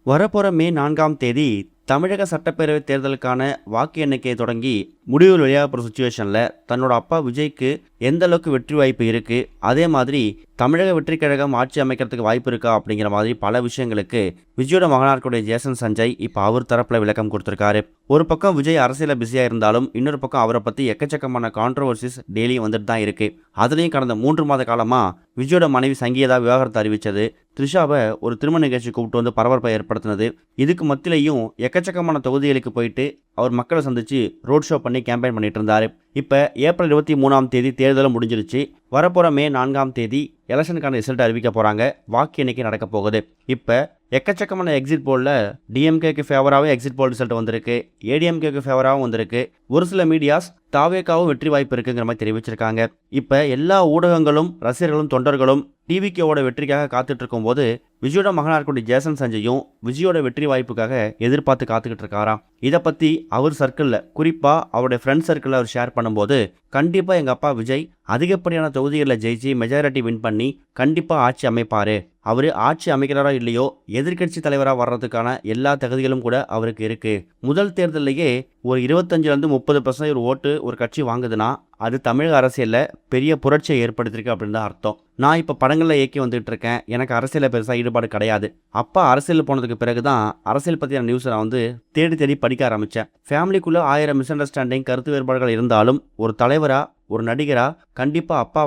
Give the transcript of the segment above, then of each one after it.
வரப்போற மே 4ஆம் தேதி தமிழக சட்டப்பேரவை தேர்தலுக்கான வாக்கு எண்ணிக்கை தொடங்கி முடிவுகள் வெளியாக போகிற சுச்சுவேஷனில் தன்னோட அப்பா விஜய்க்கு எந்த அளவுக்கு வெற்றி வாய்ப்பு இருக்குது, அதே மாதிரி தமிழக வெற்றி கழகம் ஆட்சி அமைக்கிறதுக்கு வாய்ப்பு இருக்கா அப்படிங்கிற மாதிரி பல விஷயங்களுக்கு விஜயோட மகனாக இருக்கக்கூடிய ஜேசன் சஞ்சய் இப்போ அவர் தரப்பில் விளக்கம் கொடுத்துருக்காரு. ஒரு பக்கம் விஜய் அரசியலில் பிஸியாக இருந்தாலும் இன்னொரு பக்கம் அவரை பற்றி எக்கச்சக்கமான கான்ட்ரவர்சிஸ் டெய்லியும் வந்துட்டு தான் இருக்குது. அதுலேயும் கடந்த 3 மாத காலமாக விஜயோட மனைவி சங்கீதா விவாகரத்து அறிவித்தது, த்ரிஷாவை ஒரு திருமண நிகழ்ச்சி கூப்பிட்டு வந்து பரபரப்பை ஏற்படுத்தினது, இதுக்கு மத்தியிலையும் எக்கச்சக்கமான தொகுதிகளுக்கு போயிட்டு அவர் மக்களை சந்தித்து ரோட் ஷோ பண்ணி கேம்பெயின் பண்ணிட்டு இருந்தார். இப்போ ஏப்ரல் 23ஆம் தேதி தேர்தலும் முடிஞ்சிருச்சு. வரப்போகிற மே 4ஆம் தேதி எலெக்ஷனுக்கான ரிசல்ட் அறிவிக்க போகிறாங்க. வாக்கு எண்ணிக்கை நடக்க போகுது. இப்போ எக்கச்சக்கமான எக்ஸிட் போலில் டிஎம்கேக்கு ஃபேவராகவே எக்ஸிட் போல் ரிசல்ட் வந்திருக்கு, ஏடிஎம்கேக்கு ஃபேவராகவும் வந்திருக்கு. ஒரு சில மீடியாஸ் தாவேக்காவும் வெற்றி வாய்ப்பு இருக்குங்கிற மாதிரி தெரிவிச்சிருக்காங்க. இப்போ எல்லா ஊடகங்களும் ரசிகர்களும் தொண்டர்களும் டிவிகேவோட வெற்றிக்காக காத்துட்டு இருக்கும் போது விஜயோட மகனாக இருக்கக்கூடிய ஜேசன் சஞ்சயும் விஜயோட வெற்றி வாய்ப்புக்காக எதிர்பார்த்து காத்துக்கிட்டு இருக்காராம். இதை பற்றி அவர் சர்க்கிளில், குறிப்பாக அவருடைய ஃப்ரெண்ட் சர்க்கிளில் அவர் ஷேர் பண்ணும்போது, கண்டிப்பாக எங்கள் அப்பா விஜய் அதிகப்படியான தொகுதிகளில் ஜெயிச்சு மெஜாரிட்டி வின் பண்ணி கண்டிப்பாக ஆட்சி அமைப்பார். அவர் ஆட்சி அமைக்கிறாரோ இல்லையோ எதிர்கட்சி தலைவராக வர்றதுக்கான எல்லா தகுதிகளும் கூட அவருக்கு இருக்குது. முதல் தேர்தலையே ஒரு 25-30% ஓட்டு ஒரு கட்சி வாங்குதுன்னா அது தமிழக அரசியலில் பெரிய புரட்சியை ஏற்படுத்தியிருக்கு அப்படின்னு தான் அர்த்தம். நான் இப்போ படங்களில் இயக்கி வந்துட்டு இருக்கேன், எனக்கு அரசியலில் பெருசாக ஈடுபாடு கிடையாது. அப்பா அரசியல் போனதுக்கு பிறகு தான் அரசியல் பற்றியான நியூஸை நான் தேடி தேடி படிக்க ஆரம்பித்தேன். ஃபேமிலிக்குள்ளே 1000 மிஸ் அண்டர்ஸ்டாண்டிங் கருத்து வேறுபாடுகள் இருந்தாலும் ஒரு தலைவராக ஒரு நடிகராக கண்டிப்பாக அப்பா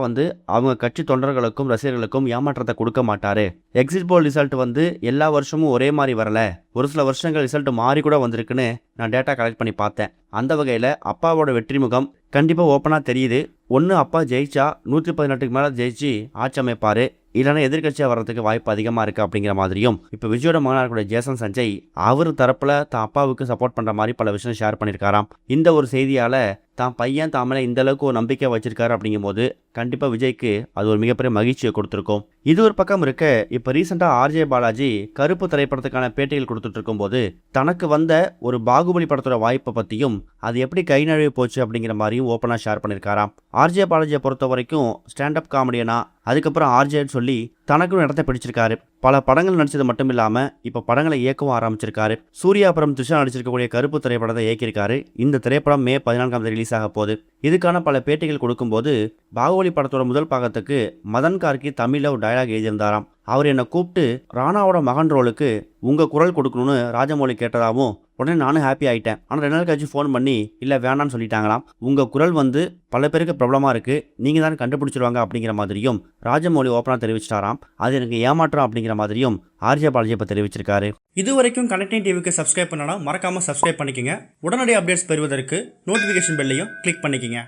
அவங்க கட்சி தொண்டர்களுக்கும் ரசிகர்களுக்கும் ஏமாற்றத்தை கொடுக்க மாட்டார். எக்ஸிட் போல் ரிசல்ட் எல்லா வருஷமும் ஒரே மாதிரி வரல, ஒரு சில வருஷங்கள் ரிசல்ட் மாறி கூட வந்திருக்குன்னு நான் டேட்டா கலெக்ட் பண்ணி பார்த்தேன். அந்த வகையில் அப்பாவோட வெற்றி முகம் கண்டிப்பாக ஓப்பனாக தெரியுது. ஒன்று அப்பா ஜெயிச்சா 118க்கு மேலே ஜெயிச்சு ஆட்சி அமைப்பார், இல்லைன்னா எதிர்கட்சியாக வர்றதுக்கு வாய்ப்பு அதிகமாக இருக்குது அப்படிங்கிற மாதிரியும் இப்போ விஜயோட மகனாக இருக்கக்கூடிய ஜேசன் சஞ்சய் அவர் தரப்பில் தான் அப்பாவுக்கு சப்போர்ட் பண்ணுற மாதிரி பல விஷயம் ஷேர் பண்ணியிருக்காராம். இந்த ஒரு செய்தியால் தான் பையன் தாமலை இந்த அளவுக்கு ஒரு நம்பிக்கை வச்சிருக்காரு அப்படிங்கும்போது கண்டிப்பாக விஜய்க்கு அது ஒரு மிகப்பெரிய மகிழ்ச்சியை கொடுத்துருக்கும். இது ஒரு பக்கம் இருக்க, இப்போ ரீசெண்டாக ஆர்ஜே பாலாஜி கருப்பு திரைப்படத்துக்கான பேட்டிகள் கொடுத்துட்டு இருக்கும்போது தனக்கு வந்த ஒரு பாகுபலி படத்தோட வாய்ப்பை பற்றியும் அது எப்படி கை நழுவி போச்சு அப்படிங்கிற மாதிரியும் ஓப்பனாக ஷேர் பண்ணியிருக்காராம். ஆர்ஜே பாலாஜியை பொறுத்த வரைக்கும் ஸ்டாண்டப் காமெடியனா, அதுக்கப்புறம் ஆர்ஜேன்னு சொல்லி தனக்கும் இடத்தை பிடிச்சிருக்காரு. பல படங்கள் நடிச்சது மட்டும் இல்லாமல் இப்போ படங்களை இயக்கவும் ஆரம்பிச்சிருக்காரு. சூர்யா அப்புறம் த்ரிஷா நடிச்சிருக்கக்கூடிய கருப்பு திரைப்படத்தை இயக்கியிருக்காரு. இந்த திரைப்படம் மே 14ஆம் தேதி ரிலீஸ் ஆக போகுது. இதுக்கான பல பேட்டிகள் கொடுக்கும்போது பாகுபலி படத்தோட முதல் பாகத்துக்கு மதன் கார்கி தமிழில் ஒரு டயலாக் எழுதியிருந்தாராம். அவர் என்னை கூப்பிட்டு ராணாவோட மகன் ரோலுக்கு உங்கள் குரல் கொடுக்கணும்னு ராஜமௌழி கேட்டதாகவும் உடனே நானும் ஹாப்பி ஆகிட்டேன். ஆனால் 2 நாள் கழிச்சு ஃபோன் பண்ணி இல்லை வேணான்னு சொல்லிட்டாங்களாம். உங்கள் குரல் பல பேருக்கு ப்ராப்ளமாக இருக்குது, நீங்கள் தான் கண்டுபிடிச்சிருவாங்க அப்படிங்கிற மாதிரியும் ராஜமௌழி ஓப்பனாக தெரிவிச்சிட்டாராம். அது எனக்கு ஏமாற்றம் அப்படிங்கிற மாதிரியும் ஆர்ஜே பாலாஜி இப்போ தெரிவிச்சிருக்காரு. இது வரைக்கும் கனெக்டிங் டிவிக்கு சப்ஸ்கிரைப் பண்ணனா மறக்காமல் சப்ஸ்கிரைப் பண்ணிக்கங்க. உடனடி அப்டேட்ஸ் பெறுவதற்கு நோட்டிஃபிகேஷன் பெல்லையும் கிளிக் பண்ணிக்கங்க.